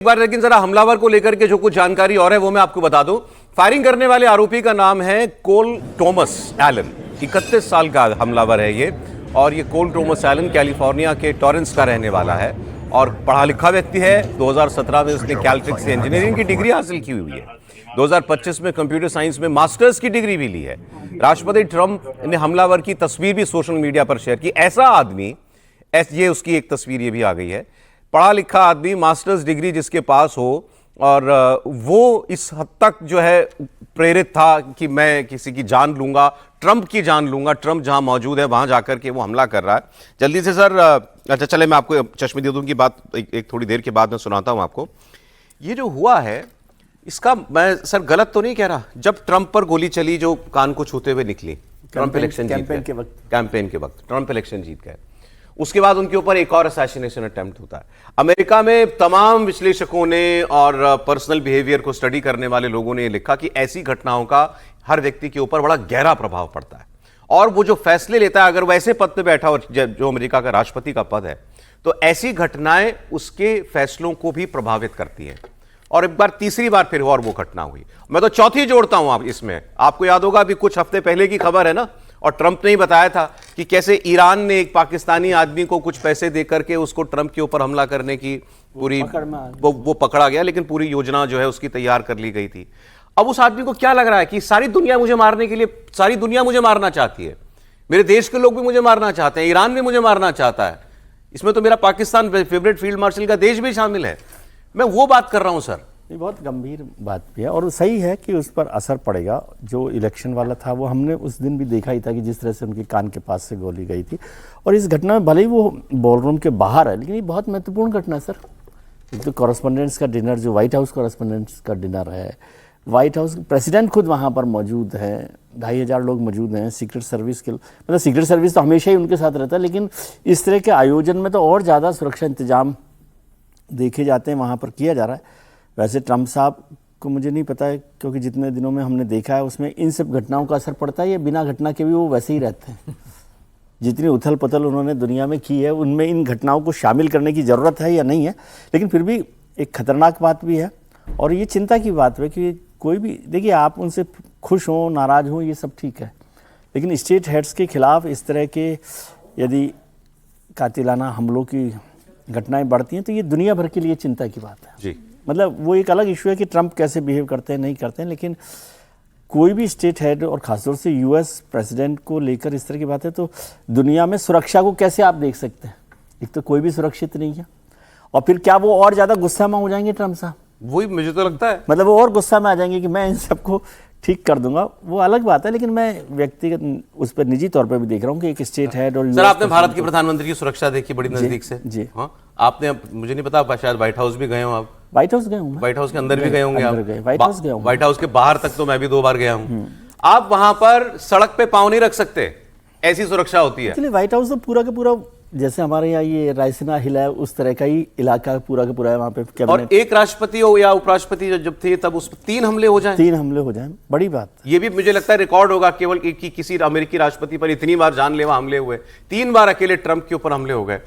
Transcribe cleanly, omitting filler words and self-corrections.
एक बार लेकिन जरा हमलावर को लेकर के जो कुछ जानकारी और है वो मैं आपको बता दूं। फायरिंग करने वाले आरोपी का नाम है कोल टॉमस एलन। 31 साल का हमलावर है ये, और ये कोल टॉमस एलन कैलिफोर्निया के टॉरेंस का रहने वाला है और पढ़ा लिखा व्यक्ति है। 2017 में उसने कैलटेक से इंजीनियरिंग की डिग्री हासिल की हुई है। 2025 में कंप्यूटर साइंस में मास्टर्स की डिग्री भी ली है। राष्ट्रपति ट्रंप ने हमलावर की तस्वीर भी सोशल मीडिया पर शेयर की। ऐसा आदमी, ये उसकी एक तस्वीर ये भी आ गई है, पढ़ा लिखा आदमी, मास्टर्स डिग्री जिसके पास हो, और वो इस हद तक जो है प्रेरित था कि मैं किसी की जान लूंगा, ट्रंप की जान लूंगा। ट्रंप जहां मौजूद है वहां जाकर के वो हमला कर रहा है। जल्दी से सर, अच्छा चले मैं आपको चश्मदीदों की बात एक थोड़ी देर के बाद मैं सुनाता हूं आपको। ये जो हुआ है इसका मैं सर गलत तो नहीं कह रहा। जब ट्रंप पर गोली चली जो कान को छूते हुए निकली, ट्रंप इलेक्शन कैंपेन के वक्त ट्रंप इलेक्शन जीत गए, उसके बाद उनके ऊपर एक और असैसिनेशन अटेम्प्ट होता है। अमेरिका में तमाम विश्लेषकों ने और पर्सनल बिहेवियर को स्टडी करने वाले लोगों ने लिखा कि ऐसी घटनाओं का हर व्यक्ति के ऊपर बड़ा गहरा प्रभाव पड़ता है, और वो जो फैसले लेता है, अगर वैसे पद पे बैठा हो जो अमेरिका का राष्ट्रपति का पद है, तो ऐसी घटनाएं उसके फैसलों को भी प्रभावित करती हैं। और एक बार तीसरी बार फिर और वो घटना हुई। मैं तो चौथी जोड़ता हूं आप इसमें। आपको याद होगा अभी कुछ हफ्ते पहले की खबर है ना, और ट्रंप ने ही बताया था कि कैसे ईरान ने एक पाकिस्तानी आदमी को कुछ पैसे देकर के उसको ट्रंप के ऊपर हमला करने की पूरी वो पकड़ा गया, लेकिन पूरी योजना जो है उसकी तैयार कर ली गई थी। अब उस आदमी को क्या लग रहा है कि सारी दुनिया मुझे मारने के लिए, सारी दुनिया मुझे मारना चाहती है, मेरे देश के लोग भी मुझे मारना चाहते हैं, ईरान भी मुझे मारना चाहता है, इसमें तो मेरा पाकिस्तान फेवरेट फील्ड मार्शल का देश भी शामिल है। मैं वो बात कर रहा हूं सर। ये बहुत गंभीर बात भी है और सही है कि उस पर असर पड़ेगा। जो इलेक्शन वाला था वो हमने उस दिन भी देखा ही था कि जिस तरह से उनके कान के पास से गोली गई थी। और इस घटना में भले ही वो बॉलरूम के बाहर है, लेकिन ये बहुत महत्वपूर्ण घटना है सर। एक तो कॉरेस्पोंडेंट्स का डिनर, जो व्हाइट हाउस कॉरेस्पोंडेंट्स का डिनर है, व्हाइट हाउस प्रेसिडेंट खुद वहाँ पर मौजूद है, 2500 लोग मौजूद हैं, सीक्रेट सर्विस के, मतलब सीक्रेट सर्विस तो हमेशा ही उनके साथ रहता है, लेकिन इस तरह के आयोजन में तो और ज़्यादा सुरक्षा इंतजाम देखे जाते हैं, वहाँ पर किया जा रहा है। वैसे ट्रंप साहब को मुझे नहीं पता है, क्योंकि जितने दिनों में हमने देखा है उसमें इन सब घटनाओं का असर पड़ता है या बिना घटना के भी वो वैसे ही रहते हैं। जितनी उथल पुथल उन्होंने दुनिया में की है, उनमें इन घटनाओं को शामिल करने की ज़रूरत है या नहीं है, लेकिन फिर भी एक खतरनाक बात भी है और ये चिंता की बात है कि कोई भी, देखिए आप उनसे खुश हों नाराज़ हों ये सब ठीक है, लेकिन स्टेट हेड्स के खिलाफ इस तरह के यदि कातिलाना हमलों की घटनाएँ बढ़ती हैं तो ये दुनिया भर के लिए चिंता की बात है जी। मतलब वो एक अलग इशू है कि ट्रंप कैसे बिहेव करते हैं नहीं करते हैं, लेकिन कोई भी स्टेट हेड और खासतौर से यूएस प्रेसिडेंट को लेकर इस तरह की बात है तो दुनिया में सुरक्षा को कैसे आप देख सकते हैं। एक तो कोई भी सुरक्षित नहीं है, और फिर क्या वो और ज़्यादा गुस्सा में हो जाएंगे ट्रंप साहब? वही मुझे तो लगता है, मतलब वो और गुस्सा में आ जाएंगे कि मैं इन सबको ठीक कर दूंगा, वो अलग बात है। लेकिन मैं व्यक्तिगत उस पर निजी तौर पर भी देख रहा हूँ कि एक स्टेट हेड और सर आपने भारत के प्रधानमंत्री की सुरक्षा देखी बड़ी नजदीक से जी। हाँ, आपने, मुझे नहीं पता, शायद व्हाइट हाउस भी गए हो आप? व्हाइट हाउस गए हूँ, व्हाइट हाउस के अंदर भी गए होंगे आप? व्हाइट हाउस गया हूँ। व्हाइट हाउस के बाहर तक तो मैं भी 2 बार गया हूँ। आप वहां पर सड़क पे पांव नहीं रख सकते, ऐसी सुरक्षा होती है। एक्चुअली व्हाइट हाउस तो पूरा का पूरा जैसे हमारे यहाँ ये रायसीना हिल है उस तरह का ही इलाका पूरा का पूरा है वहाँ पे। और एक राष्ट्रपति हो या उपराष्ट्रपति जब थे तब उस 3 हमले हो जाएं, 3 हमले हो जाएं, बड़ी बात। ये भी मुझे लगता है रिकॉर्ड होगा केवल कि किसी अमेरिकी राष्ट्रपति पर इतनी बार जानलेवा हमले हुए। 3 बार अकेले ट्रंप के ऊपर हमले हो गए।